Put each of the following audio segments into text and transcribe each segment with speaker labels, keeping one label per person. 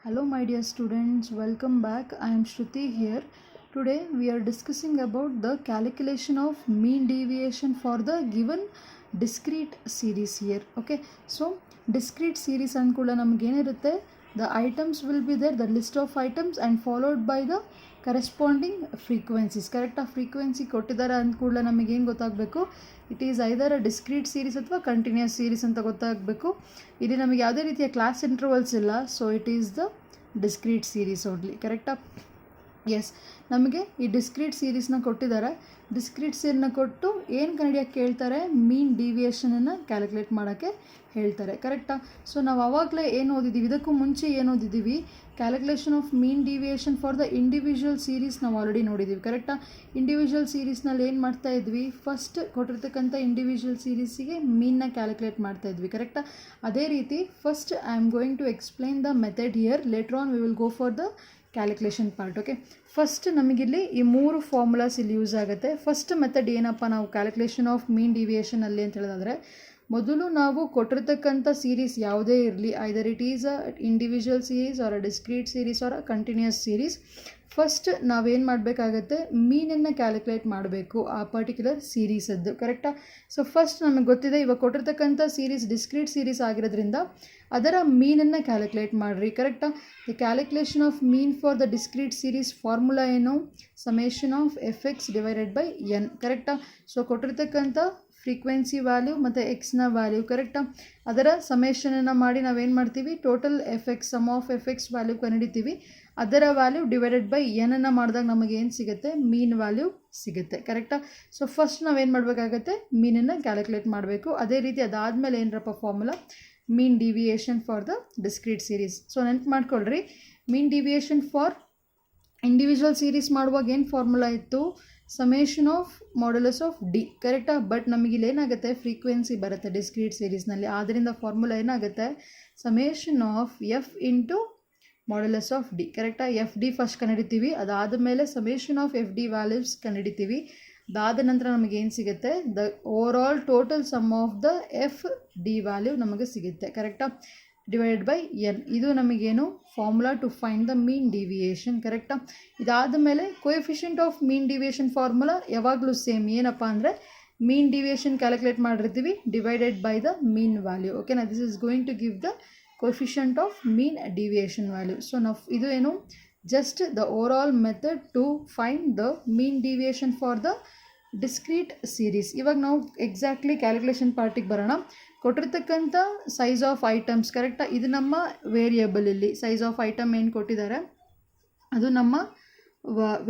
Speaker 1: Hello my dear students, welcome back. I am Shruti here. Today we are discussing about the calculation of mean deviation for the given discrete series here. Okay, so discrete series ಅನ್ಕೂಲ ನಮಗೇನಿರುತ್ತೆ, the items will be there, the list of items and followed by the corresponding frequencies. ಕರೆಕ್ಟಾಗಿ frequency ಕೊಟ್ಟಿದ್ದಾರೆ ಅಂದ್ಕೂಡಲೇ ನಮಗೇನು ಗೊತ್ತಾಗಬೇಕು, it is either a discrete series ಅಥವಾ continuous series ಅಂತ ಗೊತ್ತಾಗಬೇಕು. ಇಲ್ಲಿ ನಮಗೆ ಯಾವುದೇ ರೀತಿಯ ಕ್ಲಾಸ್ ಇಂಟರ್ವಲ್ಸ್ ಇಲ್ಲ, so it is the discrete series only. ಕರೆಕ್ಟಾ? ಎಸ್, ನಮಗೆ ಈ ಡಿಸ್ಕ್ರೀಟ್ ಸೀರೀಸ್ನ ಕೊಟ್ಟಿದ್ದಾರೆ. ಡಿಸ್ಕ್ರೀಟ್ ಸೀರೀಸ್ನ ಕೊಟ್ಟು ಏನು ಕಂಡುಹಿಡಿಯೋಕ್ಕೆ ಕೇಳ್ತಾರೆ, ಮೀನ್ ಡಿವಿಯೇಷನನ್ನು ಕ್ಯಾಲ್ಕುಲೇಟ್ ಮಾಡೋಕ್ಕೆ ಹೇಳ್ತಾರೆ. ಕರೆಕ್ಟಾ? ಸೊ ನಾವು ಆವಾಗಲೇ ಏನು ಓದಿದ್ದೀವಿ, ಇದಕ್ಕೂ ಮುಂಚೆ ಏನು ಓದಿದ್ದೀವಿ, calculation of mean deviation for the individual series ನಾವು ಆಲ್ರೆಡಿ ನೋಡಿದ್ದೀವಿ. ಕರೆಕ್ಟಾ? ಇಂಡಿವಿಜುವಲ್ ಸೀರೀಸ್ನಲ್ಲಿ ಏನು ಮಾಡ್ತಾ ಇದ್ವಿ, ಫಸ್ಟ್ ಕೊಟ್ಟಿರ್ತಕ್ಕಂಥ ಇಂಡಿವಿಜುವಲ್ ಸೀರೀಸಿಗೆ ಮೀನ್ನ ಕ್ಯಾಲ್ಕುಲೇಟ್ ಮಾಡ್ತಾ ಇದ್ವಿ. ಕರೆಕ್ಟಾ? ಅದೇ ರೀತಿ first I am going to explain the method here, later on we will go for the calculation part. Okay, first ನಮಗಿಲ್ಲಿ ಈ 3 ಫಾರ್ಮುಲಾಸ್ ಇಲ್ಲಿ ಯೂಸ್ ಆಗುತ್ತೆ. ಫಸ್ಟ್ ಮೆಥಡ್ ಏನಪ್ಪ, ನಾವು ಕ್ಯಾಲ್ಕುಲೇಷನ್ ಆಫ್ ಮೀನ್ ಡಿವಿಯೇಷನಲ್ಲಿ ಅಂತ ಹೇಳಿದ್ರೆ, ಮೊದಲು ನಾವು ಕೊಟ್ಟಿರ್ತಕ್ಕಂಥ ಸೀರೀಸ್ ಯಾವುದೇ ಇರಲಿ, either it is a individual series or a discrete series or a continuous series, first ನಾವೇನು ಮಾಡಬೇಕಾಗತ್ತೆ, ಮೀನನ್ನು ಕ್ಯಾಲ್ಕುಲೇಟ್ ಮಾಡಬೇಕು ಆ ಪರ್ಟಿಕ್ಯುಲರ್ ಸೀರೀಸದ್ದು. ಕರೆಕ್ಟಾ? ಸೊ ಫಸ್ಟ್ ನಮಗೆ ಗೊತ್ತಿದೆ, ಇವಾಗ ಕೊಟ್ಟಿರ್ತಕ್ಕಂಥ ಸೀರೀಸ್ ಡಿಸ್ಕ್ರೀಟ್ ಸೀರೀಸ್ ಆಗಿರೋದ್ರಿಂದ ಅದರ ಮೀನನ್ನು ಕ್ಯಾಲ್ಕುಲೇಟ್ ಮಾಡಿರಿ. ಕರೆಕ್ಟಾ? The calculation of mean for the discrete series formula ಏನು, summation of F X divided by N. ಕರೆಕ್ಟಾ? ಸೊ ಕೊಟ್ಟಿರ್ತಕ್ಕಂಥ ಫ್ರೀಕ್ವೆನ್ಸಿ ವ್ಯಾಲ್ಯೂ ಮತ್ತು ಎಕ್ಸ್ನ ವ್ಯಾಲ್ಯೂ, ಕರೆಕ್ಟಾ, ಅದರ ಸಮೇಷನನ್ನು ಮಾಡಿ ನಾವೇನು ಮಾಡ್ತೀವಿ, total F X, sum of F X value ಕಂಡುಹಿಡಿತೀವಿ. ಅದರ ವ್ಯಾಲ್ಯೂ ಡಿವೈಡೆಡ್ ಬೈ ಎನನ್ನು ಮಾಡಿದಾಗ ನಮಗೆ ಏನು ಸಿಗುತ್ತೆ, ಮೀನ್ ವ್ಯಾಲ್ಯೂ ಸಿಗುತ್ತೆ. ಕರೆಕ್ಟಾ? ಸೊ ಫಸ್ಟ್ ನಾವೇನು ಮಾಡಬೇಕಾಗತ್ತೆ, ಮೀನನ್ನು ಕ್ಯಾಲ್ಕುಲೇಟ್ ಮಾಡಬೇಕು. ಅದೇ ರೀತಿ ಅದಾದಮೇಲೆ ಏನರಪ್ಪ formula, mean deviation for the discrete series. So ನೆನ್ಪು ಮಾಡ್ಕೊಳ್ರಿ, mean deviation for individual series ಮಾಡುವಾಗ ಏನು ಫಾರ್ಮುಲಾ ಇತ್ತು, summation of modulus of D. ಕರೆಕ್ಟಾ? ಬಟ್ ನಮಗಿಲ್ಲಿ ಏನಾಗುತ್ತೆ, ಫ್ರೀಕ್ವೆನ್ಸಿ ಬರುತ್ತೆ ಡಿಸ್ಕ್ರೀಟ್ ಸೀರೀಸ್ನಲ್ಲಿ, ಆದ್ದರಿಂದ ಫಾರ್ಮುಲಾ ಏನಾಗುತ್ತೆ, summation of F into modulus of D. ಕರೆಕ್ಟಾ? ಎಫ್ ಡಿ ಫಸ್ಟ್ ಕಂಡುಹಿಡಿತೀವಿ, ಅದಾದ ಮೇಲೆ summation of F D values ಕಂಡುಹಿಡಿತೀವಿ. ಅದಾದ ನಂತರ ನಮಗೇನು ಸಿಗುತ್ತೆ, the overall total sum of the F D value ನಮಗೆ ಸಿಗುತ್ತೆ. ಕರೆಕ್ಟಾ? Divided by N. ಇದು ನಮಗೇನು, formula to find the mean deviation. ಕರೆಕ್ಟಾ? ಇದಾದ ಮೇಲೆ coefficient of mean deviation formula ಯಾವಾಗಲೂ ಸೇಮ್, ಏನಪ್ಪ ಅಂದರೆ ಮೀನ್ ಡಿವಿಯೇಷನ್ ಕ್ಯಾಲ್ಕುಲೇಟ್ ಮಾಡಿರ್ತೀವಿ divided by the mean value. ಓಕೆನಾ? This is going to give the coefficient of mean deviation value. So ನಾವು ಇದು ಏನು, just the overall method to find the mean deviation for the discrete series. ಇವಾಗ ನಾವು exactly calculation ಪಾರ್ಟಿಗೆ ಬರೋಣ. ಕೊಟ್ಟಿರ್ತಕ್ಕಂಥ size of items, ಕರೆಕ್ಟಾ, ಇದು ನಮ್ಮ ವೇರಿಯಬಲ್. ಇಲ್ಲಿ ಸೈಜ್ ಆಫ್ ಐಟಮ್ ಏನು ಕೊಟ್ಟಿದ್ದಾರೆ ಅದು ನಮ್ಮ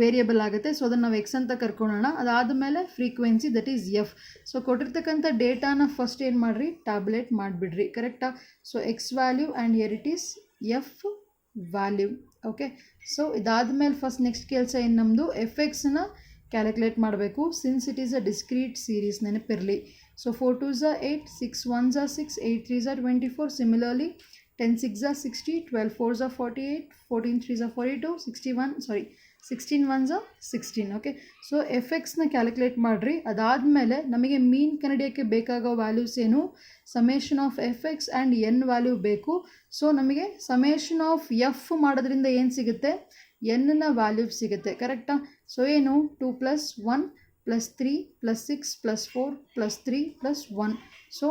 Speaker 1: ವೇರಿಯಬಲ್ ಆಗುತ್ತೆ. ಸೊ ಅದನ್ನು ನಾವು ಎಕ್ಸ್ ಅಂತ ಕರ್ಕೊಳ್ಳೋಣ. ಅದಾದಮೇಲೆ frequency, that is F. So ಕೊಟ್ಟಿರ್ತಕ್ಕಂಥ ಡೇಟಾನ ಫಸ್ಟ್ ಏನು ಮಾಡಿರಿ, ಟ್ಯಾಬ್ಲೆಟ್ ಮಾಡಿಬಿಡ್ರಿ. ಕರೆಕ್ಟಾ? So X value and here it is F value. Okay, so ಇದಾದಮೇಲೆ ಫಸ್ಟ್ ನೆಕ್ಸ್ಟ್ ಕೆಲಸ ಏನು ನಮ್ಮದು, ಎಫ್ ಎಕ್ಸ್ನ ಕ್ಯಾಲ್ಕುಲೇಟ್ ಮಾಡಬೇಕು. Since it is a discrete series, ನೆನಪಿರಲಿ. So 4 2s are 8, 6 1s are 6, 8 3s are 24. Similarly 10 6s are 60, 12 4s are 48, 14 3s are 42, 16 1s are 16. Okay, so F ಎಕ್ಸ್ನ calculate ಮಾಡಿರಿ. ಅದಾದಮೇಲೆ ನಮಗೆ ಮೀನ್ ಕಂಡುಹಿಡಿಯೋಕ್ಕೆ ಬೇಕಾಗೋ ವ್ಯಾಲ್ಯೂಸ್ ಏನು, summation of F X and N value ಬೇಕು. So ನಮಗೆ ಸಮೇಷನ್ ಆಫ್ ಎಫ್ ಮಾಡೋದ್ರಿಂದ ಏನು ಸಿಗುತ್ತೆ, ಎನ್ನ ವ್ಯಾಲ್ಯೂ ಸಿಗುತ್ತೆ. ಕರೆಕ್ಟಾ? ಸೊ ಏನು, 2 + 1 + 3 + 6 + 4 + 3 + 1. So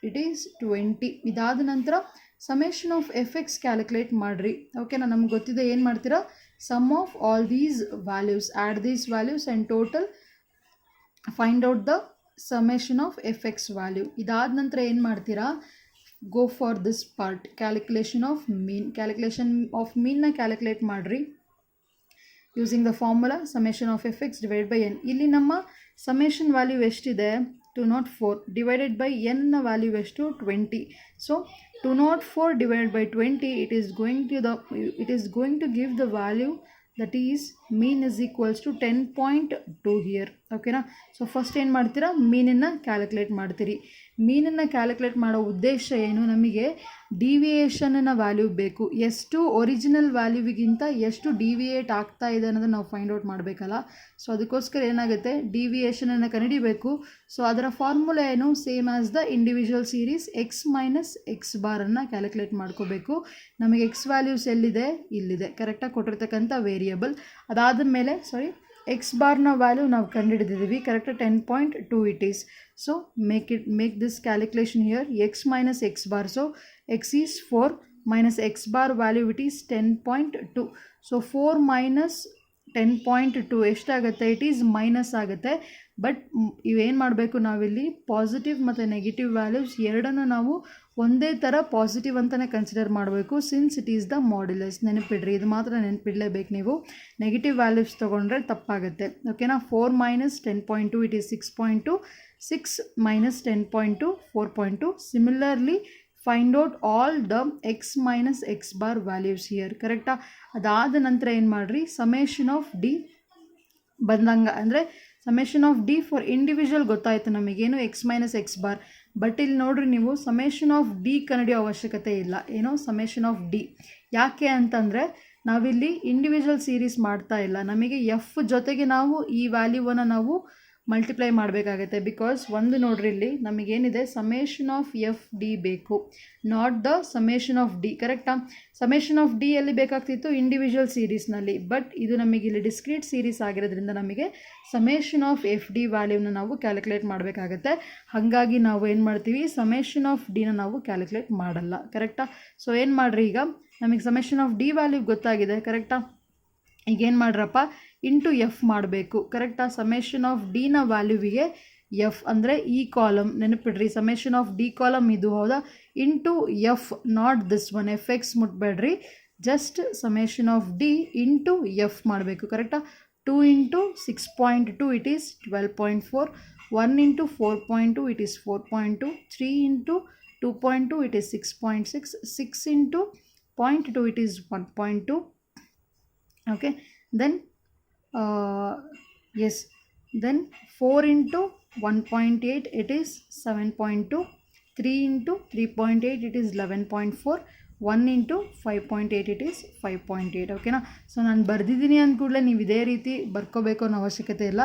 Speaker 1: it is 20. ಇದಾದ ನಂತರ summation of F X calculate ಮಾಡಿರಿ. ಓಕೆನಾ? ನಮ್ಗೆ ಗೊತ್ತಿದೆ, ಏನು ಮಾಡ್ತೀರಾ, sum of all these values, add these values and total find out the summation of F X value. ಇದಾದ ನಂತರ ಏನು ಮಾಡ್ತೀರಾ, go for this part, calculation of mean. Calculation of ಮೀನ್ನ ಕ್ಯಾಲ್ಕುಲೇಟ್ ಮಾಡಿರಿ using the formula summation of F X divide by N. ಇಲ್ಲಿ ನಮ್ಮ summation value ಎಷ್ಟಿದೆ, 204 divided by ಎನ್ನ ವ್ಯಾಲ್ಯೂ ಎಷ್ಟು, 20. So 204 divided by 20, it is going to give the value that is mean is equals to 10.2 here. ಓಕೆನಾ? So first ಏನು ಮಾಡ್ತೀರಾ, ಮೀನನ್ನು calculate ಮಾಡ್ತೀರಿ. ಮೀನನ್ನು ಕ್ಯಾಲ್ಕುಲೇಟ್ ಮಾಡೋ ಉದ್ದೇಶ ಏನು, ನಮಗೆ ಡಿವಿಯೇಷನ್ನ ವ್ಯಾಲ್ಯೂ ಬೇಕು, ಎಷ್ಟು ಒರಿಜಿನಲ್ ವ್ಯಾಲ್ಯೂವಿಗಿಂತ ಎಷ್ಟು ಡಿವಿಯೇಟ್ ಆಗ್ತಾ ಇದೆ ಅನ್ನೋದನ್ನು ನಾವು ಫೈಂಡ್ ಔಟ್ ಮಾಡಬೇಕಲ್ಲ. ಸೊ ಅದಕ್ಕೋಸ್ಕರ ಏನಾಗುತ್ತೆ, ಡಿವಿಯೇಷನನ್ನು ಕಂಡುಹಿಡಿಬೇಕು. ಸೊ ಅದರ ಫಾರ್ಮುಲಾ ಏನು, same as the individual series X minus X ಬಾರನ್ನು ಕ್ಯಾಲ್ಕುಲೇಟ್ ಮಾಡ್ಕೋಬೇಕು. ನಮಗೆ ಎಕ್ಸ್ ವ್ಯಾಲ್ಯೂಸ್ ಎಲ್ಲಿದೆ, ಇಲ್ಲಿದೆ, ಕರೆಕ್ಟಾಗಿ ಕೊಟ್ಟಿರ್ತಕ್ಕಂಥ ವೇರಿಯಬಲ್. ಅದಾದ ಮೇಲೆ ಎಕ್ಸ್ ಬಾರ್ನ ವ್ಯಾಲ್ಯೂ ನಾವು ಕಂಡುಹಿಡಿದಿದ್ದೀವಿ, ಕರೆಕ್ಟಾಗಿ 10.2 it is. So make this calculation here, X minus X bar. So X is 4 minus X bar value it is 10.2. So 4 minus 10.2 ಎಷ್ಟಾಗುತ್ತೆ, ಇಟ್ ಈಸ್ ಮೈನಸ್ ಆಗುತ್ತೆ. ಬಟ್ ಇವೇನು ಮಾಡಬೇಕು, ನಾವಿಲ್ಲಿ ಪಾಸಿಟಿವ್ ಮತ್ತು ನೆಗೆಟಿವ್ ವ್ಯಾಲ್ಯೂಸ್ ಎರಡನ್ನು ನಾವು ಒಂದೇ ಥರ ಪಾಸಿಟಿವ್ ಅಂತಲೇ ಕನ್ಸಿಡರ್ ಮಾಡಬೇಕು, since it is the modulus. ನೆನಪಿಡ್ರಿ, ಇದು ಮಾತ್ರ ನೆನಪಿಡಲೇಬೇಕು ನೀವು. ನೆಗೆಟಿವ್ ವ್ಯಾಲ್ಯೂಸ್ ತೊಗೊಂಡ್ರೆ ತಪ್ಪಾಗುತ್ತೆ, ಓಕೆನಾ. 4 minus 10.2 it is 6.2, 6 minus 10.2 4.2. Similarly find out all the X minus X bar values here, ಕರೆಕ್ಟಾ. ಅದಾದ ನಂತರ ಏನು ಮಾಡಿರಿ, ಸಮೇಷನ್ ಆಫ್ ಡಿ ಬಂದಂಗೆ, ಅಂದರೆ summation of D for individual ಗೊತ್ತಾಯಿತು ನಮಗೇನು, X minus X bar. But ಇಲ್ಲಿ ನೋಡಿರಿ ನೀವು, ಸಮೇಷನ್ ಆಫ್ ಡಿ ಕಂಡುಹಿಡಿಯೋ ಅವಶ್ಯಕತೆ ಇಲ್ಲ. ಏನೋ ಸಮೇಷನ್ ಆಫ್ ಡಿ ಯಾಕೆ ಅಂತಂದರೆ, ನಾವಿಲ್ಲಿ ಇಂಡಿವಿಜುವಲ್ ಸೀರೀಸ್ ಮಾಡ್ತಾ ಇಲ್ಲ, ನಮಗೆ ಎಫ್ ಜೊತೆಗೆ ನಾವು ಈ ವ್ಯಾಲ್ಯೂವನ್ನು ನಾವು ಮಲ್ಟಿಪ್ಲೈ ಮಾಡಬೇಕಾಗತ್ತೆ. ಬಿಕಾಸ್ ಒಂದು ನೋಡ್ರಿ, ಇಲ್ಲಿ ನಮಗೇನಿದೆ, ಸಮೇಷನ್ ಆಫ್ ಎಫ್ ಡಿ ಬೇಕು, not the summation of D, ಕರೆಕ್ಟಾ. ಸಮೇಷನ್ ಆಫ್ ಡಿ ಎಲ್ಲಿ ಬೇಕಾಗ್ತಿತ್ತು, ಇಂಡಿವಿಜುವಲ್ ಸೀರೀಸ್ನಲ್ಲಿ. ಬಟ್ ಇದು ನಮಗೆ ಇಲ್ಲಿ ಡಿಸ್ಕ್ರೀಟ್ ಸೀರೀಸ್ ಆಗಿರೋದ್ರಿಂದ ನಮಗೆ ಸಮೇಷನ್ ಆಫ್ ಎಫ್ ಡಿ ವ್ಯಾಲ್ಯೂನ ನಾವು ಕ್ಯಾಲ್ಕುಲೇಟ್ ಮಾಡಬೇಕಾಗತ್ತೆ. ಹಾಗಾಗಿ ನಾವು ಏನು ಮಾಡ್ತೀವಿ, ಸಮೇಷನ್ ಆಫ್ ಡಿನ ನಾವು ಕ್ಯಾಲ್ಕುಲೇಟ್ ಮಾಡಲ್ಲ, ಕರೆಕ್ಟಾ. ಸೊ ಏನು ಮಾಡಿರಿ, ಈಗ ನಮಗೆ ಸಮೇಷನ್ ಆಫ್ ಡಿ ವ್ಯಾಲ್ಯೂ ಗೊತ್ತಾಗಿದೆ, ಕರೆಕ್ಟಾ. ಈಗೇನು ಮಾಡ್ರಪ್ಪ, ಇಂಟು ಎಫ್ ಮಾಡಬೇಕು, ಕರೆಕ್ಟಾ. ಸಮೇಷನ್ ಆಫ್ ಡಿನ ವ್ಯಾಲ್ಯೂವಿಗೆ ಎಫ್ ಅಂದರೆ ಈ ಕಾಲಮ್, ನೆನಪಿಡ್ರಿ, ಸಮೇಷನ್ ಆಫ್ ಡಿ ಕಾಲಮ್ ಇದು, ಹೌದಾ. Into F, not this one, F X ಮುಟ್ಬೇಡ್ರಿ, just summation of D into F ಮಾಡಬೇಕು, ಕರೆಕ್ಟಾ. 2 into 6.2 it is 12.4, 1 into 4.2 it is 4.2, 3 into 2.2 it is 6.6, 6 into 0.2 it is 1.2. okay, then yes, then 4 into 1.8 it is 7.2, 3 into 3.8 it is 11.4, 1 into 5.8 it is 5.8. ಓಕೆನಾ. So ನಾನು ಬರೆದಿದ್ದೀನಿ ಅಂದ್ಕೂಡಲೇ ನೀವು ಇದೇ ರೀತಿ ಬರ್ಕೋಬೇಕು ಅನ್ನೋ ಅವಶ್ಯಕತೆ ಇಲ್ಲ.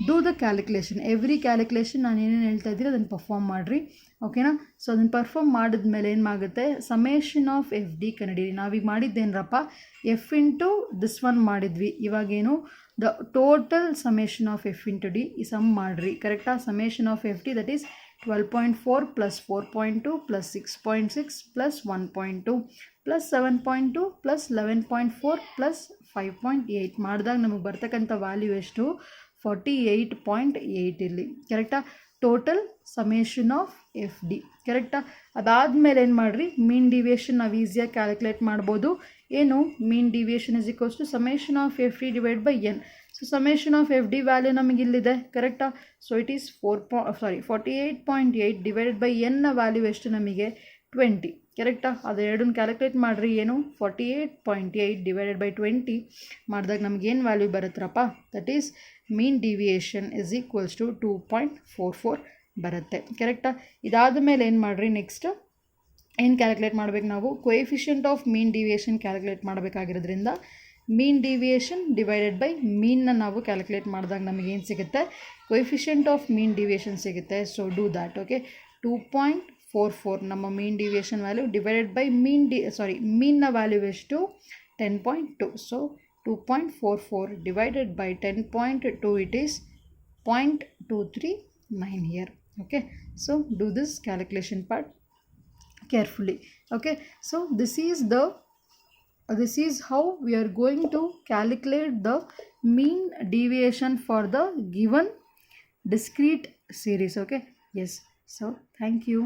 Speaker 1: Do the calculation, every calculation ನಾನು ಏನೇನು ಹೇಳ್ತಾ ಇದ್ದೀನಿ ಅದನ್ನು ಪರ್ಫಾರ್ಮ್ ಮಾಡಿರಿ, ಓಕೆನಾ. ಸೊ ಅದನ್ನು ಪರ್ಫಾರ್ಮ್ ಮಾಡಿದ್ಮೇಲೆ ಏನಾಗುತ್ತೆ, ಸಮೇಷನ್ ಆಫ್ ಎಫ್ ಡಿ ಕಂಡಿಡಿ. ನಾವೀಗ ಮಾಡಿದ್ದೇನರಪ್ಪ, ಎಫ್ ಇಂಟು ದಿಸ್ ಒನ್ ಮಾಡಿದ್ವಿ, ಇವಾಗೇನು the total summation of F into D ಈ ಸಮ್ ಮಾಡಿರಿ, ಕರೆಕ್ಟಾ. Summation of F D that is 12.4 plus 4.2 plus 6.6 plus 1.2 plus 7.2 plus 11.4 plus 5.8 ಮಾಡಿದಾಗ ನಮಗೆ ಬರ್ತಕ್ಕಂಥ ವ್ಯಾಲ್ಯೂ ಎಷ್ಟು, 48.8 ಇಲ್ಲಿ, ಕರೆಕ್ಟಾ. Total summation of F D, ಕರೆಕ್ಟಾ. ಅದಾದಮೇಲೆ ಏನು ಮಾಡಿರಿ, ಮೀನ್ ಡಿವಿಯೇಷನ್ ನಾವು ಈಸಿಯಾಗಿ ಕ್ಯಾಲ್ಕುಲೇಟ್ ಮಾಡ್ಬೋದು. ಏನು, mean deviation is equals to summation of F D divide by N. So summation of F D value ನಮಗೆ ಇಲ್ಲಿದೆ, ಕರೆಕ್ಟಾ. So it is 48.8 divided by ಎನ್ನ ವ್ಯಾಲ್ಯೂ ಎಷ್ಟು ನಮಗೆ 20, ಕರೆಕ್ಟಾ. ಅದು ಎರಡನ್ನು ಕ್ಯಾಲ್ಕುಲೇಟ್ ಮಾಡಿರಿ, ಏನು 48.8 ಡಿವೈಡೆಡ್ ಬೈ 20 ಮಾಡಿದಾಗ ನಮ್ಗೆ ಏನು ವ್ಯಾಲ್ಯೂ ಬರುತ್ತಪ್ಪ, that is mean deviation is equals to 2.44 ಬರುತ್ತೆ, ಕರೆಕ್ಟಾ. ಇದಾದ ಮೇಲೆ ಏನು ಮಾಡಿರಿ, ನೆಕ್ಸ್ಟ್ ಏನು ಕ್ಯಾಲ್ಕುಲೇಟ್ ಮಾಡಬೇಕು ನಾವು, coefficient of mean deviation calculate ಮಾಡಬೇಕಾಗಿರೋದ್ರಿಂದ ಮೀನ್ ಡಿವಿಯೇಷನ್ ಡಿವೈಡೆಡ್ ಬೈ ಮೀನ್ನ ನಾವು ಕ್ಯಾಲ್ಕುಲೇಟ್ ಮಾಡಿದಾಗ ನಮಗೇನು ಸಿಗುತ್ತೆ, ಕೊಎಫಿಷಿಯಂಟ್ ಆಫ್ ಮೀನ್ ಡಿವಿಯೇಷನ್ ಸಿಗುತ್ತೆ. So do that, okay. 2.44 ನಮ್ಮ mean deviation value divided by ಮೀನ್ನ ವ್ಯಾಲ್ಯೂ ಎಷ್ಟು 10.2. So 2.44 divided by 10.2 it is 0.239 here. Okay, so do this calculation part carefully. Okay, so this is how we are going to calculate the mean deviation for the given discrete series. Okay, yes, so thank you.